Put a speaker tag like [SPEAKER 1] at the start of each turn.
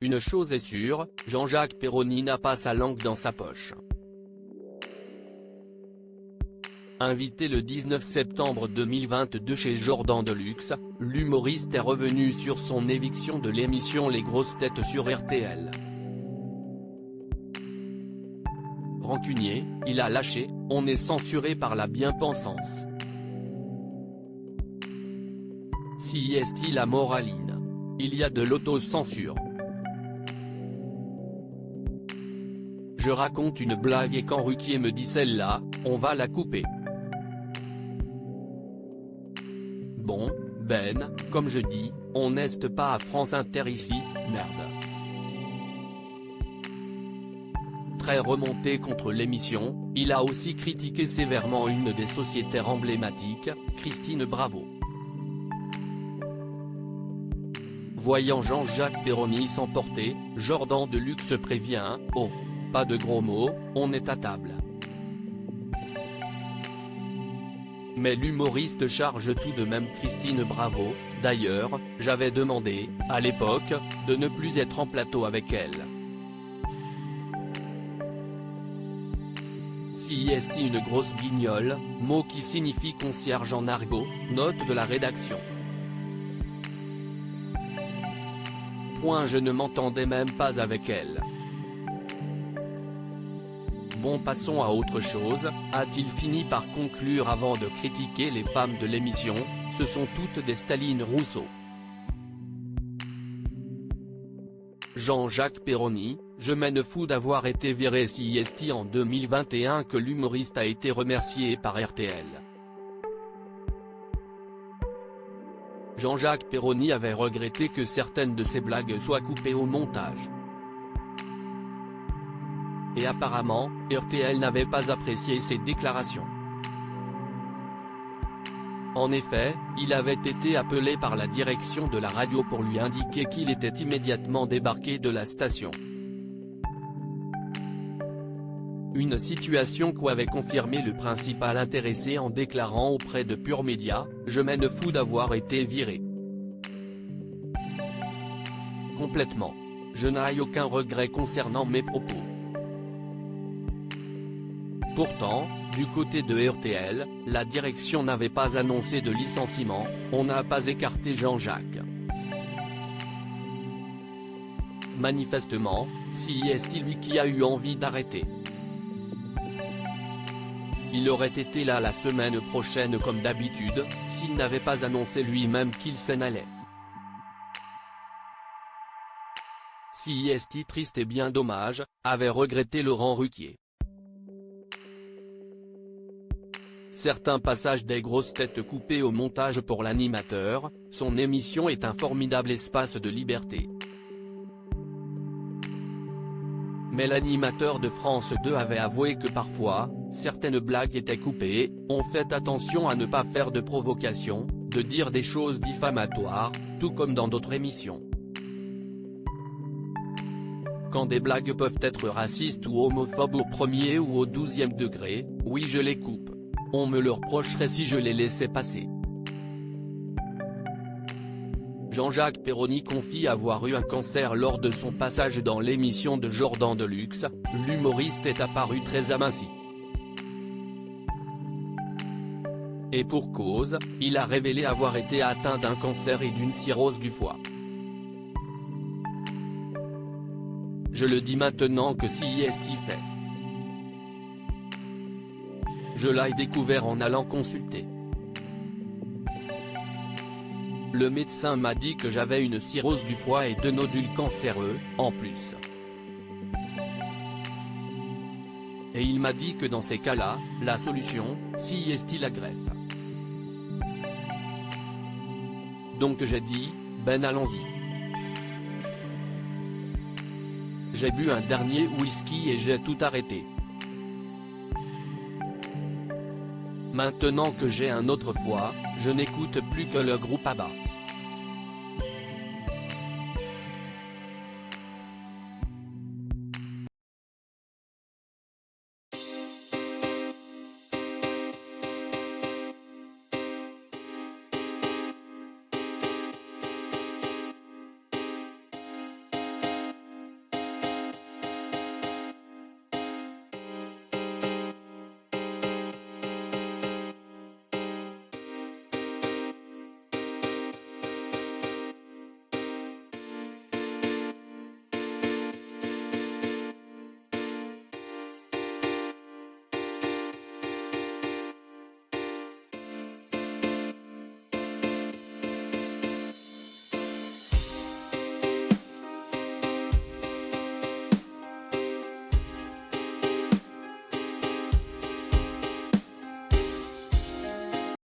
[SPEAKER 1] une chose est sûre, Jean-Jacques Perroni n'a pas sa langue dans sa poche. Invité le 19 septembre 2022 chez Jordan Deluxe, l'humoriste est revenu sur son éviction de l'émission Les Grosses Têtes sur RTL. Rancunier, il a lâché, on est censuré par la bien-pensance. Si est-il la moraline. Il y a de l'autocensure. Je raconte une blague et quand Ruquier me dit celle-là, on va la couper. Bon, Ben, comme je dis, on n'est pas à France Inter ici, merde. Très remonté contre l'émission, il a aussi critiqué sévèrement une des sociétaires emblématiques, Christine Bravo. Voyant Jean-Jacques Perroni s'emporter, Jordan Deluxe prévient, oh, pas de gros mots, on est à table. Mais l'humoriste charge tout de même Christine Bravo, d'ailleurs, j'avais demandé, à l'époque, de ne plus être en plateau avec elle. Si est une grosse guignole, mot qui signifie concierge en argot, note de la rédaction. Je ne m'entendais même pas avec elle. Bon, passons à autre chose, a-t-il fini par conclure avant de critiquer les femmes de l'émission, ce sont toutes des Staline Rousseau. Jean-Jacques Perroni, je m'en fous d'avoir été viré si est en 2021 que l'humoriste a été remercié par RTL. Jean-Jacques Perroni avait regretté que certaines de ses blagues soient coupées au montage. Et apparemment, RTL n'avait pas apprécié ses déclarations. En effet, il avait été appelé par la direction de la radio pour lui indiquer qu'il était immédiatement débarqué de la station. Une situation qu'avait confirmé le principal intéressé en déclarant auprès de Pure Média, je m'en fous d'avoir été viré. Complètement. Je n'ai aucun regret concernant mes propos. Pourtant, du côté de RTL, la direction n'avait pas annoncé de licenciement, on n'a pas écarté Jean-Jacques. Manifestement, si est lui qui a eu envie d'arrêter. Il aurait été là la semaine prochaine comme d'habitude, s'il n'avait pas annoncé lui-même qu'il s'en allait. Si est triste et bien dommage, avait regretté Laurent Ruquier. Certains passages des grosses têtes coupés au montage pour l'animateur, son émission est un formidable espace de liberté. Mais l'animateur de France 2 avait avoué que parfois, certaines blagues étaient coupées, on fait attention à ne pas faire de provocation, de dire des choses diffamatoires, tout comme dans d'autres émissions. Quand des blagues peuvent être racistes ou homophobes au premier ou au 12e degré, oui je les coupe. On me le reprocherait si je les laissais passer. Jean-Jacques Perroni confie avoir eu un cancer lors de son passage dans l'émission de Jordan Deluxe, l'humoriste est apparu très aminci. Et pour cause, il a révélé avoir été atteint d'un cancer et d'une cirrhose du foie. Je le dis maintenant que si est fait. Je l'ai découvert en allant consulter. Le médecin m'a dit que j'avais une cirrhose du foie et 2 nodules cancéreux, en plus. Et il m'a dit que dans ces cas-là, la solution, si est la greffe. Donc j'ai dit, ben allons-y. J'ai bu un dernier whisky et j'ai tout arrêté. Maintenant que j'ai un autre foie, je n'écoute plus que le groupe ABBA.